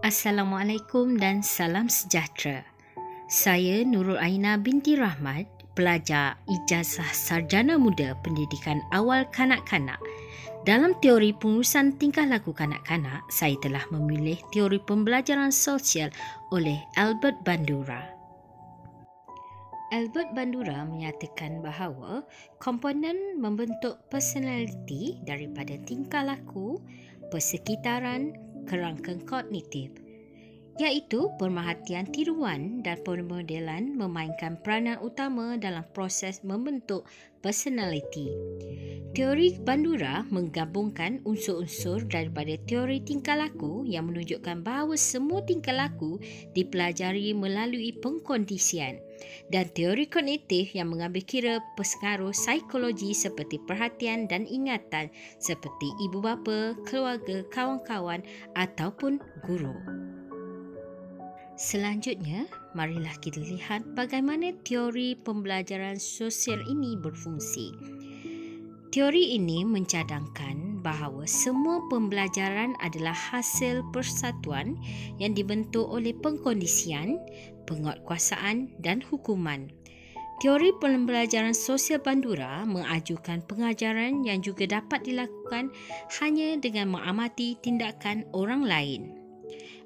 Assalamualaikum dan salam sejahtera. Saya Nurul Aina binti Rahmat, pelajar Ijazah Sarjana Muda Pendidikan Awal Kanak-Kanak. Dalam teori pengurusan tingkah laku kanak-kanak, saya telah memilih teori pembelajaran sosial oleh Albert Bandura. Albert Bandura menyatakan bahawa komponen membentuk personaliti daripada tingkah laku, persekitaran, kerangka kognitif, iaitu pemerhatian tiruan dan pemodelan memainkan peranan utama dalam proses membentuk personaliti. Teori Bandura menggabungkan unsur-unsur daripada teori tingkah laku yang menunjukkan bahawa semua tingkah laku dipelajari melalui pengkondisian, dan teori kognitif yang mengambil kira pengaruh psikologi seperti perhatian dan ingatan seperti ibu bapa, keluarga, kawan-kawan ataupun guru. Selanjutnya, marilah kita lihat bagaimana teori pembelajaran sosial ini berfungsi. Teori ini mencadangkan bahawa semua pembelajaran adalah hasil persatuan yang dibentuk oleh pengkondisian, penguatkuasaan dan hukuman. Teori pembelajaran sosial Bandura mengajukan pengajaran yang juga dapat dilakukan hanya dengan mengamati tindakan orang lain.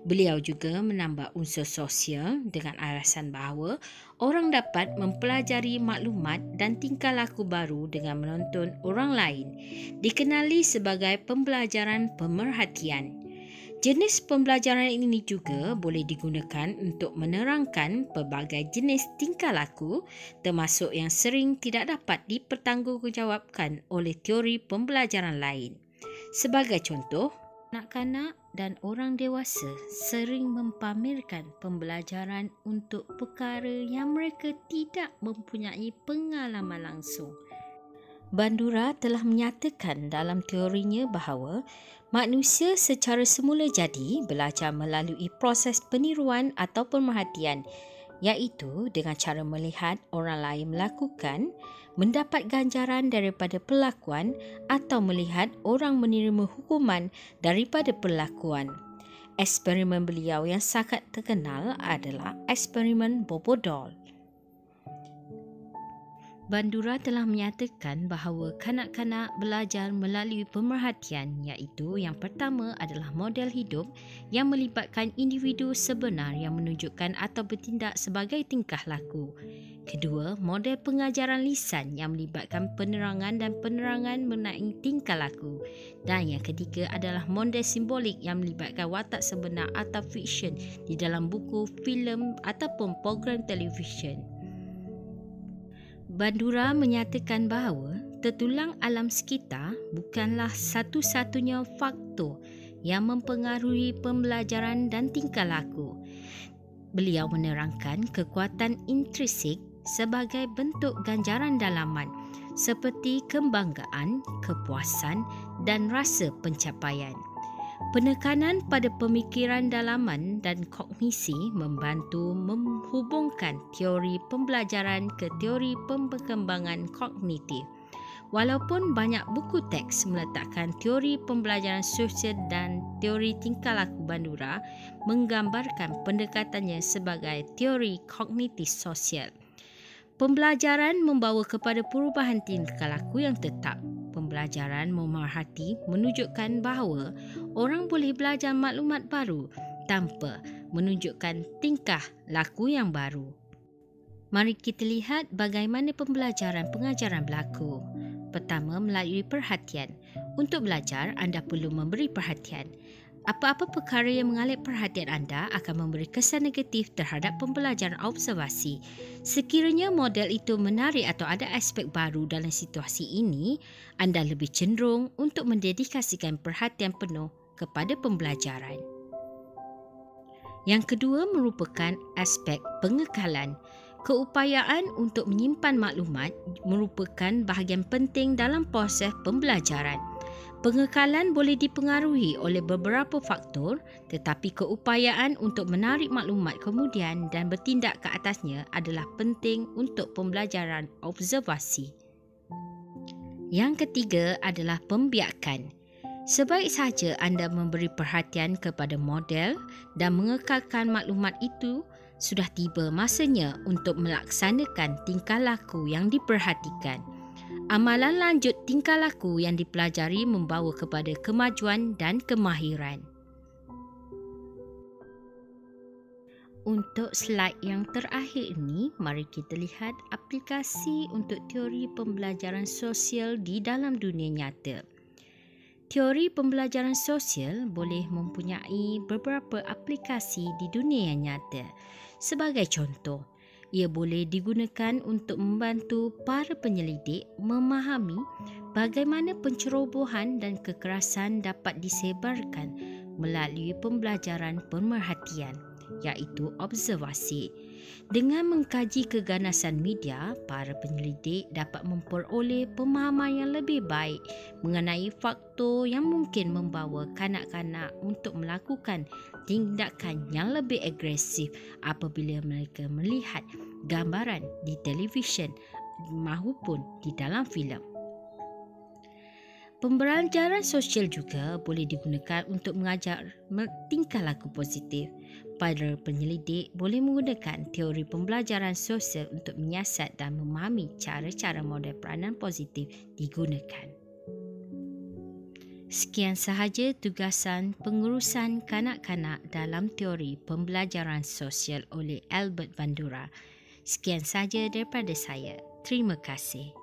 Beliau juga menambah unsur sosial dengan alasan bahawa orang dapat mempelajari maklumat dan tingkah laku baru dengan menonton orang lain, dikenali sebagai pembelajaran pemerhatian. Jenis pembelajaran ini juga boleh digunakan untuk menerangkan pelbagai jenis tingkah laku, termasuk yang sering tidak dapat dipertanggungjawabkan oleh teori pembelajaran lain. Sebagai contoh, kanak-kanak dan orang dewasa sering mempamerkan pembelajaran untuk perkara yang mereka tidak mempunyai pengalaman langsung. Bandura telah menyatakan dalam teorinya bahawa manusia secara semula jadi belajar melalui proses peniruan atau pemerhatian, iaitu dengan cara melihat orang lain melakukan, mendapat ganjaran daripada perlakuan atau melihat orang menerima hukuman daripada perlakuan. Eksperimen beliau yang sangat terkenal adalah eksperimen Bobodol. Bandura telah menyatakan bahawa kanak-kanak belajar melalui pemerhatian, iaitu yang pertama adalah model hidup yang melibatkan individu sebenar yang menunjukkan atau bertindak sebagai tingkah laku. Kedua, model pengajaran lisan yang melibatkan penerangan dan penerangan mengenai tingkah laku. Dan yang ketiga adalah model simbolik yang melibatkan watak sebenar atau fiksyen di dalam buku, filem ataupun program televisyen. Bandura menyatakan bahawa tertulang alam sekitar bukanlah satu-satunya faktor yang mempengaruhi pembelajaran dan tingkah laku. Beliau menerangkan kekuatan intrinsik sebagai bentuk ganjaran dalaman seperti kebanggaan, kepuasan dan rasa pencapaian. Penekanan pada pemikiran dalaman dan kognisi membantu menghubungkan teori pembelajaran ke teori perkembangan kognitif. Walaupun banyak buku teks meletakkan teori pembelajaran sosial dan teori tingkah laku Bandura menggambarkan pendekatannya sebagai teori kognitif sosial. Pembelajaran membawa kepada perubahan tingkah laku yang tetap. Pembelajaran memerhati menunjukkan bahawa orang boleh belajar maklumat baru tanpa menunjukkan tingkah laku yang baru. Mari kita lihat bagaimana pembelajaran pengajaran berlaku. Pertama, melalui perhatian. Untuk belajar, anda perlu memberi perhatian. Apa-apa perkara yang mengalih perhatian anda akan memberi kesan negatif terhadap pembelajaran observasi. Sekiranya model itu menarik atau ada aspek baru dalam situasi ini, anda lebih cenderung untuk mendedikasikan perhatian penuh kepada pembelajaran. Yang kedua merupakan aspek pengekalan. Keupayaan untuk menyimpan maklumat merupakan bahagian penting dalam proses pembelajaran. Pengekalan boleh dipengaruhi oleh beberapa faktor, tetapi keupayaan untuk menarik maklumat kemudian dan bertindak ke atasnya adalah penting untuk pembelajaran observasi. Yang ketiga adalah pembiakan. Sebaik saja anda memberi perhatian kepada model dan mengekalkan maklumat itu, sudah tiba masanya untuk melaksanakan tingkah laku yang diperhatikan. Amalan lanjut tingkah laku yang dipelajari membawa kepada kemajuan dan kemahiran. Untuk slide yang terakhir ini, mari kita lihat aplikasi untuk teori pembelajaran sosial di dalam dunia nyata. Teori pembelajaran sosial boleh mempunyai beberapa aplikasi di dunia yang nyata. Sebagai contoh, ia boleh digunakan untuk membantu para penyelidik memahami bagaimana pencerobohan dan kekerasan dapat disebarkan melalui pembelajaran pemerhatian, iaitu observasi. Dengan mengkaji keganasan media, para penyelidik dapat memperoleh pemahaman yang lebih baik mengenai faktor yang mungkin membawa kanak-kanak untuk melakukan tindakan yang lebih agresif apabila mereka melihat gambaran di televisyen maupun di dalam filem. Pembelajaran sosial juga boleh digunakan untuk mengajar tingkah laku positif. Para penyelidik boleh menggunakan teori pembelajaran sosial untuk menyiasat dan memahami cara-cara model peranan positif digunakan. Sekian sahaja tugasan pengurusan kanak-kanak dalam teori pembelajaran sosial oleh Albert Bandura. Sekian sahaja daripada saya. Terima kasih.